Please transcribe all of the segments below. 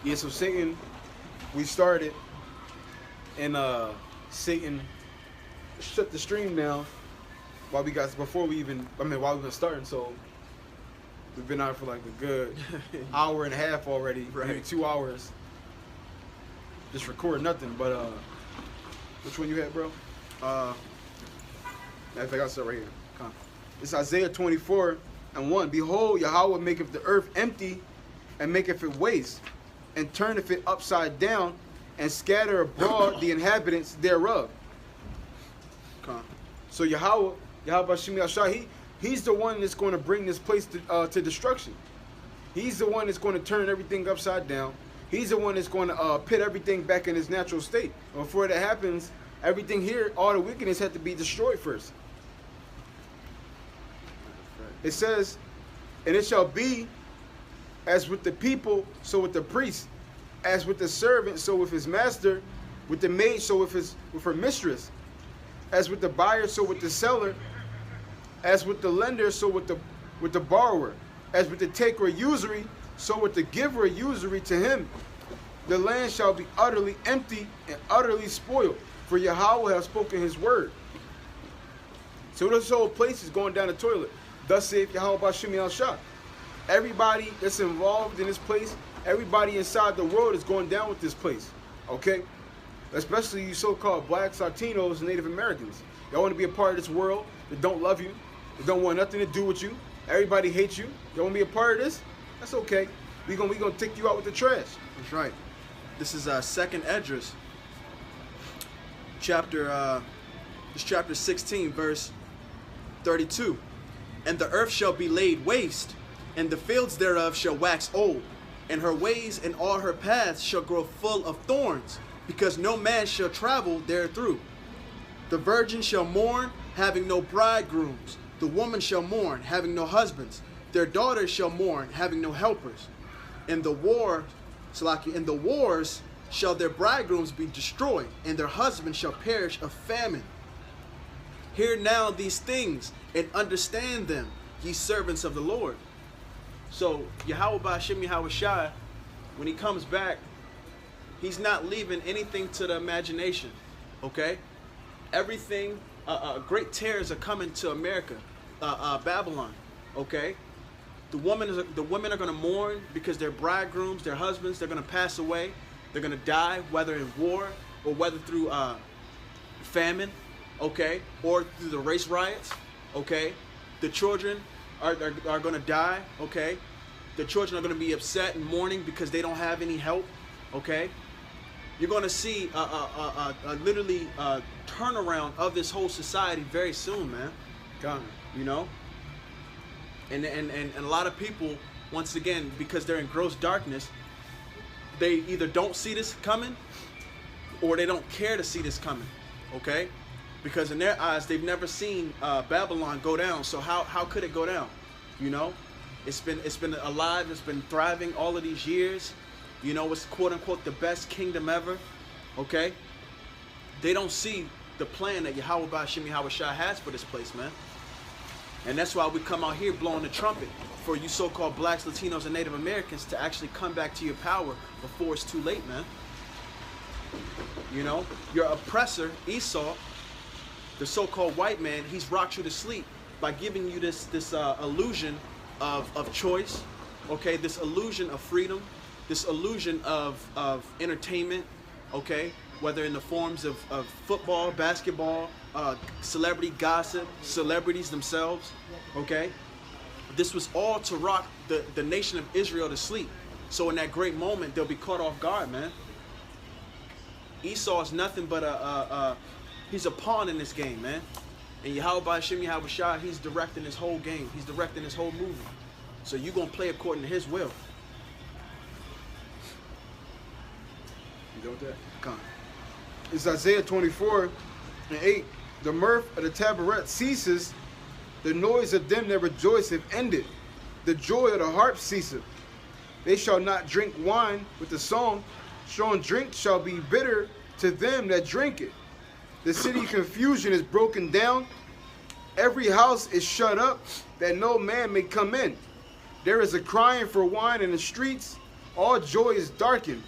Yeah, so Satan, we started, and Satan shut the stream down while we got while we've been starting. So we've been out for like a good hour and a half already, right. maybe 2 hours. Just record nothing. But which one you had, bro? Matter of fact, I'll start right here. Come on. It's Isaiah 24:1. Behold, Yahweh maketh the earth empty, and maketh it waste, and turneth it upside down, and scatter abroad the inhabitants thereof. Come on. So Yahweh Bashim Yashah, he's the one that's going to bring this place to destruction. He's the one that's going to turn everything upside down. He's the one that's going to put everything back in its natural state. And before that happens, everything here, all the wickedness had to be destroyed first. It says, and it shall be as with the people, so with the priest, as with the servant, so with his master, with the maid, so with her mistress, as with the buyer, so with the seller, as with the lender, so with the borrower, as with the taker of usury, so with the giver of usury to him. The land shall be utterly empty and utterly spoiled, for Yahweh has spoken his word. So this whole place is going down the toilet. Thus saith Yahweh Bashim Yashah. Everybody that's involved in this place, everybody inside the world is going down with this place. Okay? Especially you so-called blacks, Latinos, and Native Americans. Y'all want to be a part of this world that don't love you, that don't want nothing to do with you. Everybody hates you. Y'all want to be a part of this? That's okay. We gonna take you out with the trash. That's right. This is 2nd Esdras, chapter 16, verse 32. And the earth shall be laid waste, and the fields thereof shall wax old, and her ways and all her paths shall grow full of thorns, because no man shall travel therethrough. The virgin shall mourn, having no bridegrooms. The woman shall mourn, having no husbands. Their daughters shall mourn, having no helpers. In the wars shall their bridegrooms be destroyed, and their husbands shall perish of famine. Hear now these things, and understand them, ye servants of the Lord. So Yahweh Bashim Yahweh Shai, when he comes back, he's not leaving anything to the imagination. Okay? Everything, great tears are coming to America, Babylon. Okay? The women are going to mourn because their bridegrooms, their husbands, they're going to pass away. They're going to die, whether in war or whether through famine, okay, or through the race riots, okay. The children are going to die, okay. The children are going to be upset and mourning because they don't have any help, okay. You're going to see literally a turnaround of this whole society very soon, man. You know. And a lot of people, once again, because they're in gross darkness, they either don't see this coming or they don't care to see this coming, okay? Because in their eyes, they've never seen Babylon go down. So how could it go down? You know, it's been alive, it's been thriving all of these years. You know, it's quote unquote the best kingdom ever, okay? They don't see the plan that Yahweh Bashim Yahweh Shai has for this place, man. And that's why we come out here blowing the trumpet for you so-called blacks, Latinos, and Native Americans to actually come back to your power before it's too late, man. You know, your oppressor, Esau, the so-called white man, he's rocked you to sleep by giving you this illusion of choice, okay? This illusion of freedom, this illusion of entertainment, okay? Whether in the forms of football, basketball, celebrity gossip, celebrities themselves, okay? This was all to rock the nation of Israel to sleep. So in that great moment, they'll be caught off guard, man. Esau is nothing but he's a pawn in this game, man. And Yahweh Bashim Yahweh Shai, he's directing this whole game. He's directing this whole movie. So you're going to play according to his will. You go with that? Come on. It's Isaiah 24:8. The mirth of the tabaret ceases. The noise of them that rejoice have ended. The joy of the harp ceaseth. They shall not drink wine with the song. Strong drink shall be bitter to them that drink it. The city confusion is broken down. Every house is shut up, that no man may come in. There is a crying for wine in the streets, all joy is darkened.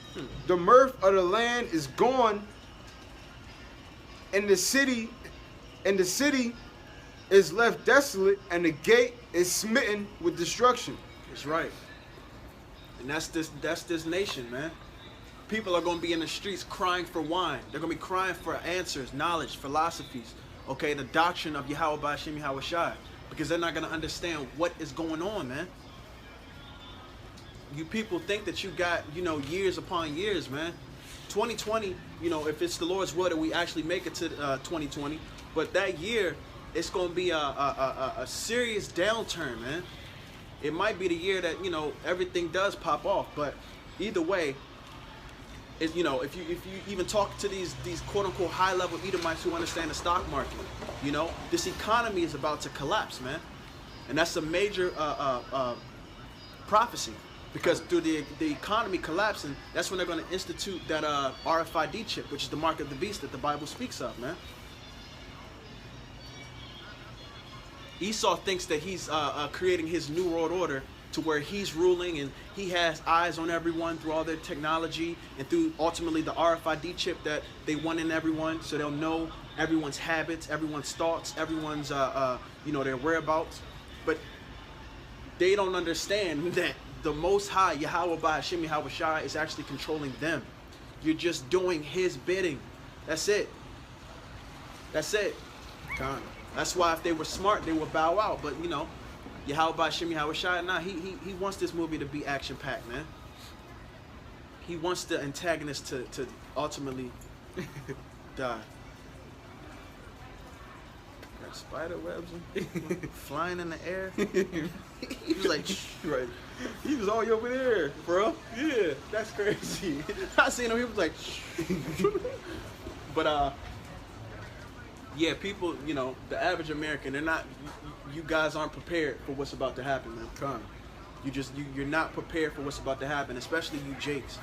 The mirth of the land is gone, and the city is left desolate, and the gate is smitten with destruction. That's right. And that's this nation, man. People are going to be in the streets crying for wine. They're going to be crying for answers, knowledge, philosophies, okay, the doctrine of Yahweh B'Hashem Yahweh Shai, because they're not going to understand what is going on, man. You people think that you got, years upon years, man. 2020, if it's the Lord's will that we actually make it to 2020, but that year, it's going to be a serious downturn, man. It might be the year that, everything does pop off, but either way, if you even talk to these quote unquote high level Edomites who understand the stock market, this economy is about to collapse, man, and that's a major prophecy, because through the economy collapsing, that's when they're going to institute that RFID chip, which is the mark of the beast that the Bible speaks of, man. Esau thinks that he's creating his new world order, to where he's ruling and he has eyes on everyone through all their technology and through ultimately the RFID chip that they want in everyone, so they'll know everyone's habits, everyone's thoughts, everyone's their whereabouts. But they don't understand that the Most High, Yahweh B'Hashem Yahweh Shai, is actually controlling them. You're just doing his bidding. That's it. That's it. That's why if they were smart, they would bow out. But Yahweh B'Hashem Yahweh Shai, nah, he wants this movie to be action-packed, man. He wants the antagonist to ultimately die. Got spider webs flying in the air. He was like, right. He was all over there, bro. Yeah, that's crazy. I seen him, he was like, but yeah, people, the average American, they're not, you guys aren't prepared for what's about to happen, man. You're not prepared for what's about to happen, especially you Jakes,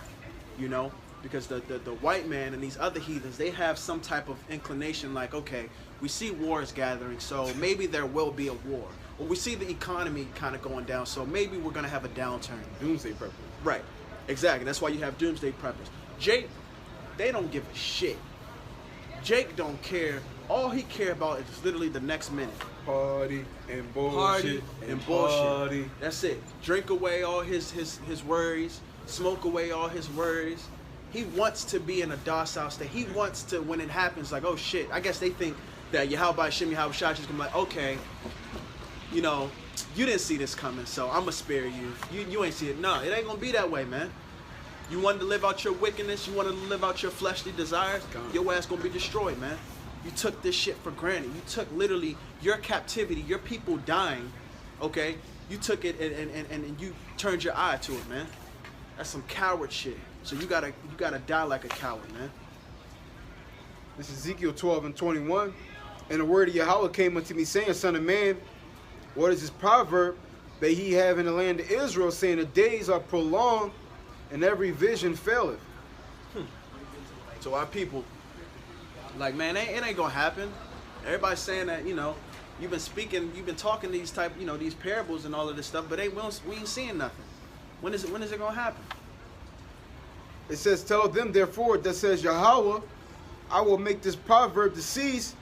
because the white man and these other heathens, they have some type of inclination like, okay, we see wars gathering, so maybe there will be a war. Or we see the economy kind of going down, so maybe we're going to have a downturn. Doomsday Preppers. Right, exactly. That's why you have Doomsday Preppers. Jake, they don't give a shit. Jake don't care. All he care about is literally the next minute. Party and bullshit. Party and bullshit. Party. That's it. Drink away all his worries. Smoke away all his worries. He wants to be in a docile state. He wants to, when it happens, like, oh shit. I guess they think that Yahweh B'Hashem Yahweh Shai is gonna be like, okay, you didn't see this coming, so I'm gonna spare you. You ain't see it. No, it ain't gonna be that way, man. You wanted to live out your wickedness. You wanted to live out your fleshly desires. Your ass gonna be destroyed, man. You took this shit for granted. You took literally your captivity, your people dying, okay? You took it and you turned your eye to it, man. That's some coward shit. So you gotta die like a coward, man. This is Ezekiel 12:21. And the word of Yahweh came unto me, saying, Son of man, what is this proverb that he have in the land of Israel, saying, the days are prolonged and every vision faileth? So our people, like, man, it ain't gonna happen. Everybody's saying that, you've been talking these type, these parables and all of this stuff, but we ain't seeing nothing. When is it gonna happen? It says, tell them therefore that says Yahweh, I will make this proverb to cease,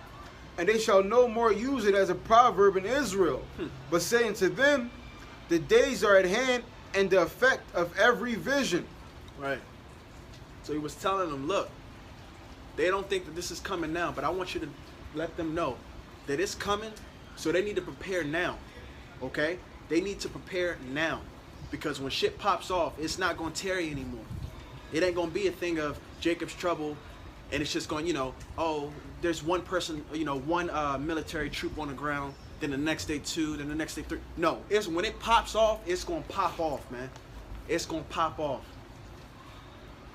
and they shall no more use it as a proverb in Israel. But say unto them, the days are at hand, and the effect of every vision. Right. So he was telling them, look, they don't think that this is coming now, but I want you to let them know that it's coming, so they need to prepare now, okay? They need to prepare now, because when shit pops off, it's not going to tarry anymore. It ain't going to be a thing of Jacob's trouble, and it's just going, oh, there's one person, one military troop on the ground, then the next day 2, then the next day 3. No, it's when it pops off, it's going to pop off, man. It's going to pop off.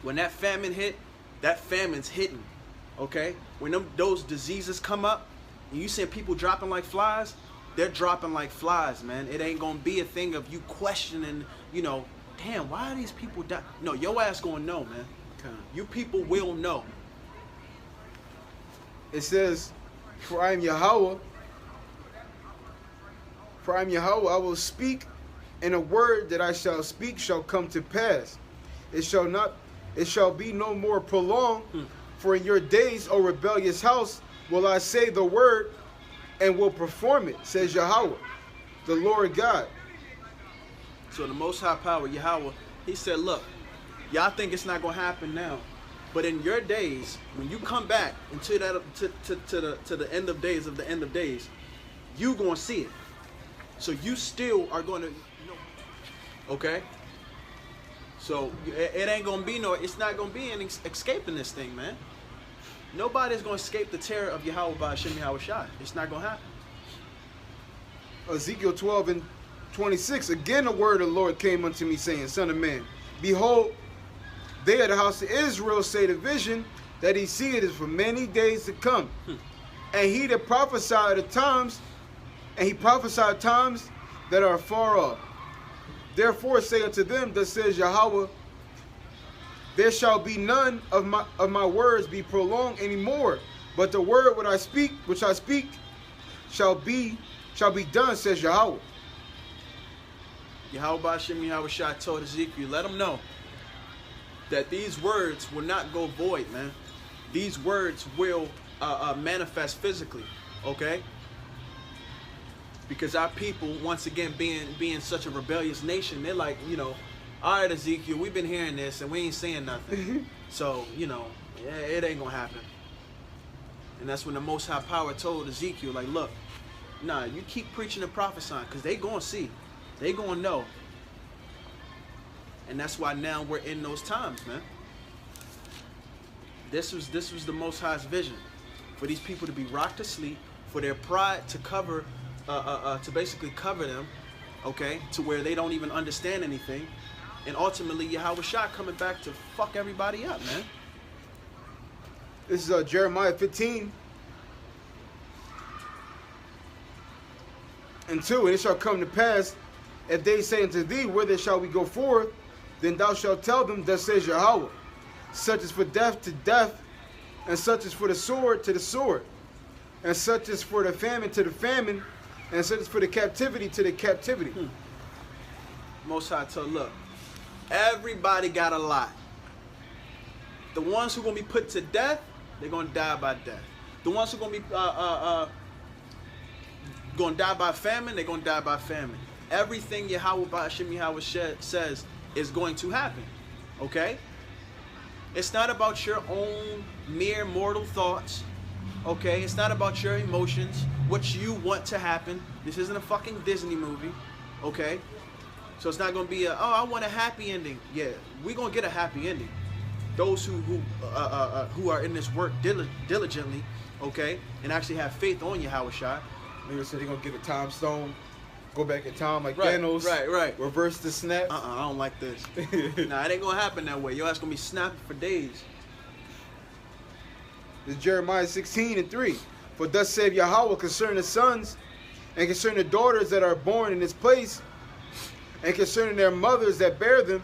When that famine hit, that famine's hitting, okay? When those diseases come up, and you see people dropping like flies, they're dropping like flies, man. It ain't going to be a thing of you questioning, damn, why are these people dying? No, your ass going to know, man. You people will know. It says, for I am Yahweh, I will speak, and a word that I shall speak shall come to pass. it shall be no more prolonged. For in your days, O rebellious house, will I say the word and will perform it, says Yahweh, the Lord God. So the Most High Power, Yahweh, he said, look, y'all think it's not going to happen now. But in your days, when you come back into that to the end of days of the end of days, you going to see it. So you still are going to, okay? So it ain't going to be it's not going to be any escaping this thing, man. Nobody's going to escape the terror of Yahweh by Hashem Yahweh Shai. It's not going to happen. Ezekiel 12:26, again the word of the Lord came unto me, saying, Son of man, behold, they of the house of Israel say the vision that he seeth is for many days to come. And he that prophesied of times, and he prophesied times that are far off. Therefore say unto them, thus says Yahweh, there shall be none of my words be prolonged any more, but the word which I speak shall be done, says Yahweh. Yahweh Ba'ashem Yahweh Shai told Ezekiel, let him know that these words will not go void, man. These words will manifest physically, okay? Because our people, once again, being such a rebellious nation, they're like, all right, Ezekiel, we've been hearing this and we ain't saying nothing. So, it ain't gonna happen. And that's when the Most High Power told Ezekiel, like, look, nah, you keep preaching and prophesying, because they gonna see. They gonna know. And that's why now we're in those times, man. This was the Most High's vision. For these people to be rocked to sleep, for their pride to cover, to basically cover them, okay, to where they don't even understand anything. And ultimately, Yahweh Shai coming back to fuck everybody up, man. This is Jeremiah 15:2. And it shall come to pass, if they say unto thee, whither shall we go forth? Then thou shalt tell them, thus says Yahweh, such is for death to death, and such is for the sword to the sword, and such is for the famine to the famine, and such is for the captivity to the captivity. Most High told, look, everybody got a lot. The ones who are going to be put to death, they're going to die by death. The ones who are going to be going to die by famine, they're going to die by famine. Everything Yahweh Ba'ashem Yahweh says is going to happen. Okay? It's not about your own mere mortal thoughts. Okay? It's not about your emotions, what you want to happen. This isn't a fucking Disney movie. Okay? So it's not going to be I want a happy ending. Yeah, we're going to get a happy ending. Those who are in this work diligently, okay, and actually have faith on Yahweh Shai. Nigga said they're going to get a time stone, go back in time like Right, Thanos. right. Reverse the snap. I don't like this. Nah, it ain't going to happen that way. Your ass going to be snapping for days. This is Jeremiah 16:3. For thus saith Yahweh concerning the sons and concerning the daughters that are born in this place, and concerning their mothers that bear them,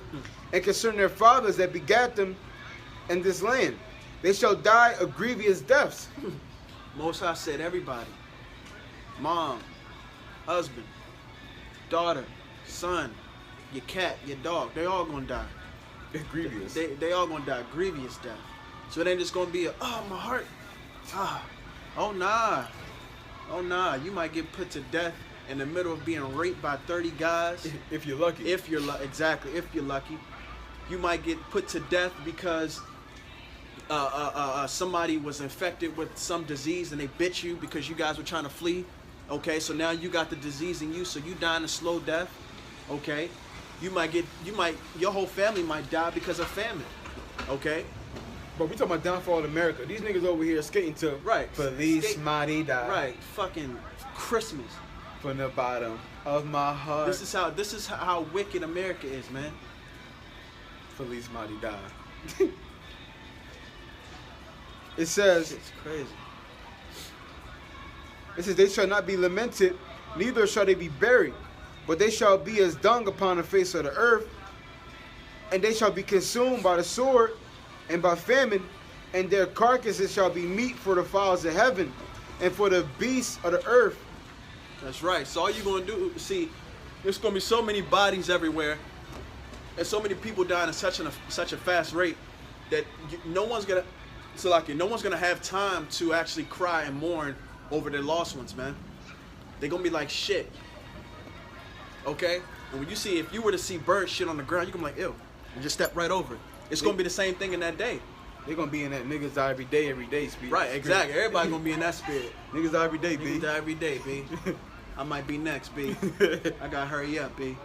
and concerning their fathers that begat them in this land. They shall die of grievous deaths. Most High said everybody. Mom, husband, daughter, son, your cat, your dog, they all gonna die. Grievous. They all gonna die grievous death. So it ain't just gonna be my heart. Oh nah. You might get put to death in the middle of being raped by 30 guys. If you're lucky. Exactly, if you're lucky. You might get put to death because somebody was infected with some disease and they bit you because you guys were trying to flee. Okay, so now you got the disease in you, so you dying a slow death. Okay, your whole family might die because of famine. Okay. But we talking about downfall of America. These niggas over here skating to Feliz Marty die. Right, fucking Christmas. From the bottom of my heart. This is how wicked America is, man. Feliz Marty die. It says, it's crazy. It says, they shall not be lamented, neither shall they be buried, but they shall be as dung upon the face of the earth, and they shall be consumed by the sword and by famine, and their carcasses shall be meat for the fowls of heaven and for the beasts of the earth. That's right. So all you're going to do, see, there's going to be so many bodies everywhere. and so many people dying at such a fast rate that no one's gonna have time to actually cry and mourn over their lost ones, man. They're gonna be like shit. Okay? And when you see, if you were to see bird shit on the ground, you're gonna be like, ew, and just step right over it. It's gonna be the same thing in that day. They're gonna be in that niggas die every day spirit. Right, exactly. Everybody gonna be in that spirit. Niggas die every day, B. Niggas die every day, B. I might be next, B. I gotta hurry up, B.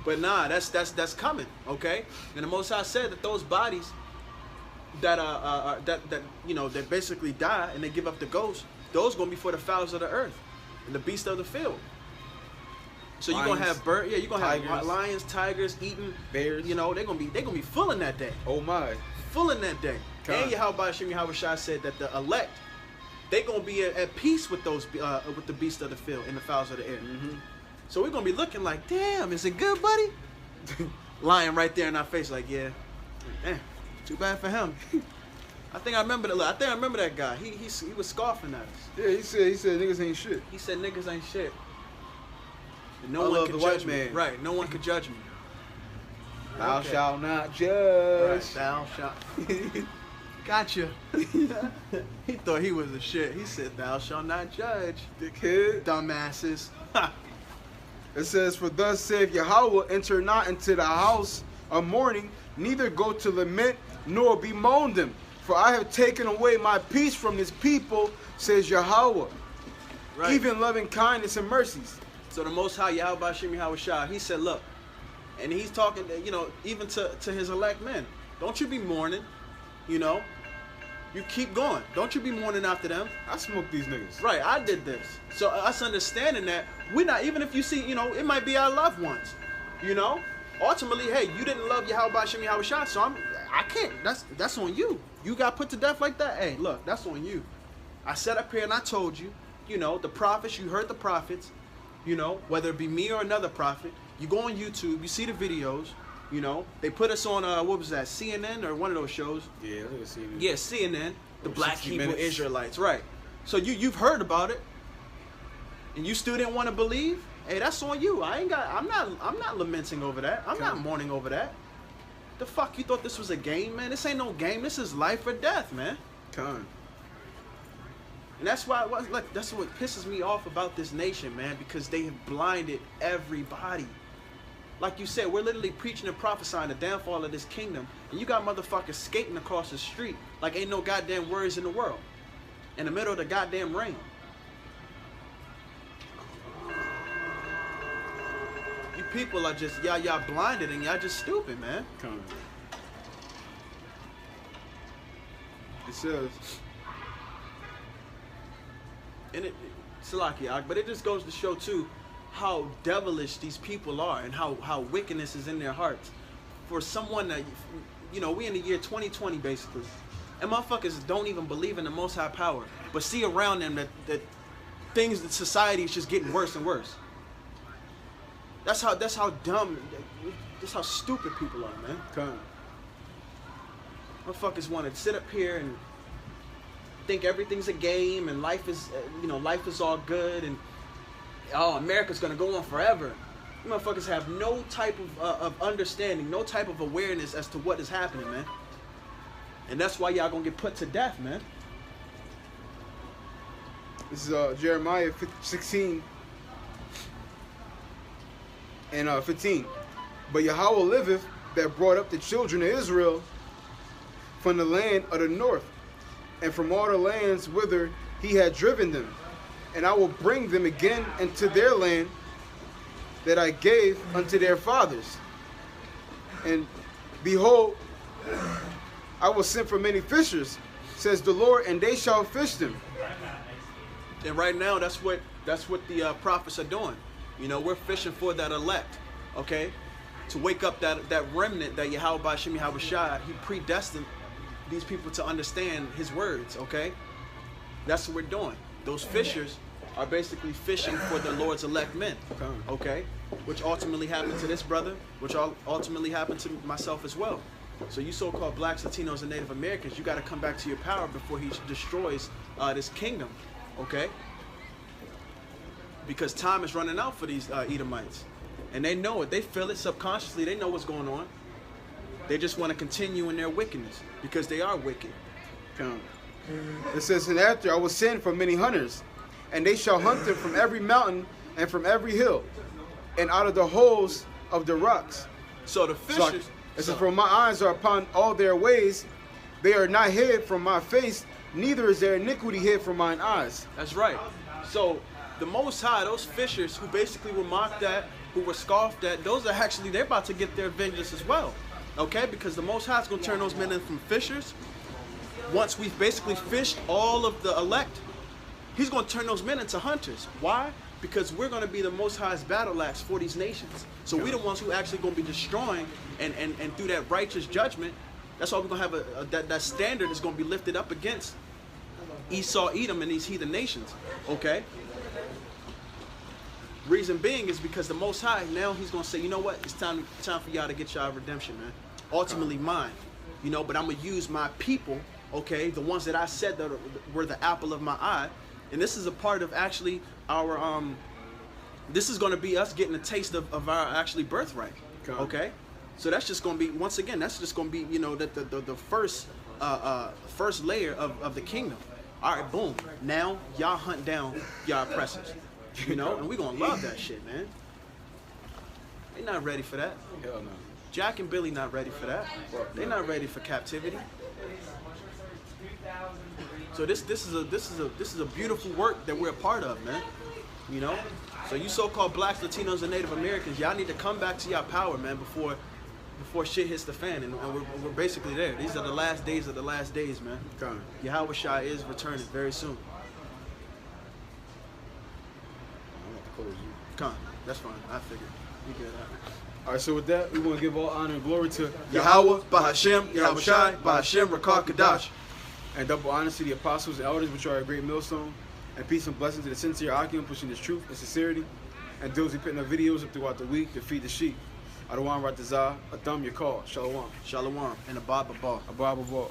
But nah, that's coming, okay? And the Most High said that those bodies that that basically die and they give up the ghost, those gonna be for the fowls of the earth and the beasts of the field. So you're gonna have you're gonna have lions, tigers, eating bears. You know, they're gonna be full in that day. Oh my. Full in that day. And Yahweh Shai said that the elect, they gonna be at peace with those with the beasts of the field and the fowls of the air. Mm-hmm. So we're gonna be looking like, damn, is it good, buddy? Lying right there in our face, like, yeah, damn, too bad for him. I think I remember that guy. He was scoffing at us. Yeah, he said niggas ain't shit. He said niggas ain't shit. And no one could judge me. Right, no one could judge me. Thou shalt not judge. Right, thou shalt. Gotcha. He thought he was a shit. He said, thou shalt not judge. Dickhead. Dumbasses. It says, for thus saith Yahweh, enter not into the house of mourning, neither go to lament, nor bemoan them. For I have taken away my peace from this people, says Yahweh. Right. Even loving kindness and mercies. So the Most High, Yahweh Shimi Hawashah, he said, look, and he's talking, even to his elect men. Don't you be mourning, you keep going. Don't you be mourning after them. I smoked these niggas. Right, I did this. So us understanding that, we're not, even if you see, it might be our loved ones, Ultimately, hey, you didn't love Yahweh Shimi Hawashah, so I can't, that's on you. You got put to death like that? Hey, look, that's on you. I sat up here and I told you, the prophets, you heard the prophets, whether it be me or another prophet, you go on YouTube, you see the videos, they put us on, what was that, CNN or one of those shows? Yeah, I think it was CNN. Yeah, CNN, the Black Hebrew minutes. Israelites, right. So you've heard about it, and you still didn't want to believe? Hey, that's on you. I'm not lamenting over that. I'm not mourning over that. The fuck, you thought this was a game, man? This ain't no game. This is life or death, man. Come. And that's why, that's what pisses me off about this nation, man, because they have blinded everybody. Like you said, we're literally preaching and prophesying the downfall of this kingdom, and you got motherfuckers skating across the street like ain't no goddamn worries in the world, in the middle of the goddamn rain. You people are just, y'all blinded and y'all just stupid, man. Come. It says, and but it just goes to show too how devilish these people are and how wickedness is in their hearts. For someone that, we in the year 2020 basically, and motherfuckers don't even believe in the Most High power, but see around them that things in society is just getting worse and worse. That's how dumb, that's how stupid people are, man. come. Motherfuckers want to sit up here and think everything's a game and life is, life is all good and America's gonna go on forever. You motherfuckers have no type of understanding, no type of awareness as to what is happening, man. And that's why y'all gonna get put to death, man. This is Jeremiah 16 and 15. But Yahweh liveth, that brought up the children of Israel from the land of the north, and from all the lands whither he had driven them. And I will bring them again into their land that I gave unto their fathers. And behold, I will send for many fishers, says the Lord, and they shall fish them. And right now, that's what the prophets are doing. We're fishing for that elect, okay? To wake up that remnant that Yahweh Shemi Hawashah, he predestined these people to understand his words, okay? That's what we're doing. Those fishers are basically fishing for the Lord's elect men, okay? Which ultimately happened to this brother, which ultimately happened to myself as well. So you so-called blacks, Latinos, and Native Americans, you got to come back to your power before he destroys this kingdom, okay? Because time is running out for these Edomites. And they know it. They feel it subconsciously. They know what's going on. They just want to continue in their wickedness because they are wicked. It says, and after I will send for many hunters, and they shall hunt them from every mountain and from every hill, and out of the holes of the rocks. So the fishers. It says, for my eyes are upon all their ways, they are not hid from my face, neither is their iniquity hid from mine eyes. That's right. So the Most High, those fishers who basically were mocked at, who were scoffed at, those are actually, they're about to get their vengeance as well. Okay? Because the Most High is going to turn those men in from fishers. Once we've basically fished all of the elect, he's going to turn those men into hunters. Why? Because we're going to be the Most High's battle axe for these nations. So we're the ones who actually going to be destroying, and through that righteous judgment, that's why we're going to have that standard is going to be lifted up against Esau, Edom, and these heathen nations. Okay? Reason being is because the Most High, now he's going to say, you know what? It's time for y'all to get y'all redemption, man. Ultimately mine. You know, but I'm going to use my people, okay, the ones that I said that were the apple of my eye. And this is a part of actually our, this is going to be us getting a taste of our actually birthright. Okay? So that's just going to be, once again, that's just going to be, you know, the first layer of the kingdom. All right, boom. Now y'all hunt down y'all oppressors. You know, and we're going to love that shit, man. They not ready for that. Hell no. Jack and Billy not ready for that. They're not ready for captivity. So this is a beautiful work that we're a part of, man. You know? So you so-called blacks, Latinos, and Native Americans, y'all need to come back to y'all power, man, before shit hits the fan, and we're basically there. These are the last days of the last days, man. Yahweh Shai is returning very soon. Come, that's fine. I figured. You good? All right, so with that, we want to give all honor and glory to Yahweh, Bahashem, Yahweh Shai, Bahashem, Rakah, Kadash. And double honor to the apostles and elders, which are a great millstone. And peace and blessings to the sincere occupant pushing this truth and sincerity. And those who putting their videos up throughout the week to feed the sheep. Adawan Ratazah, Adam Yakal, Shalom. Shalom, and a Abba Ball. Abba Ball.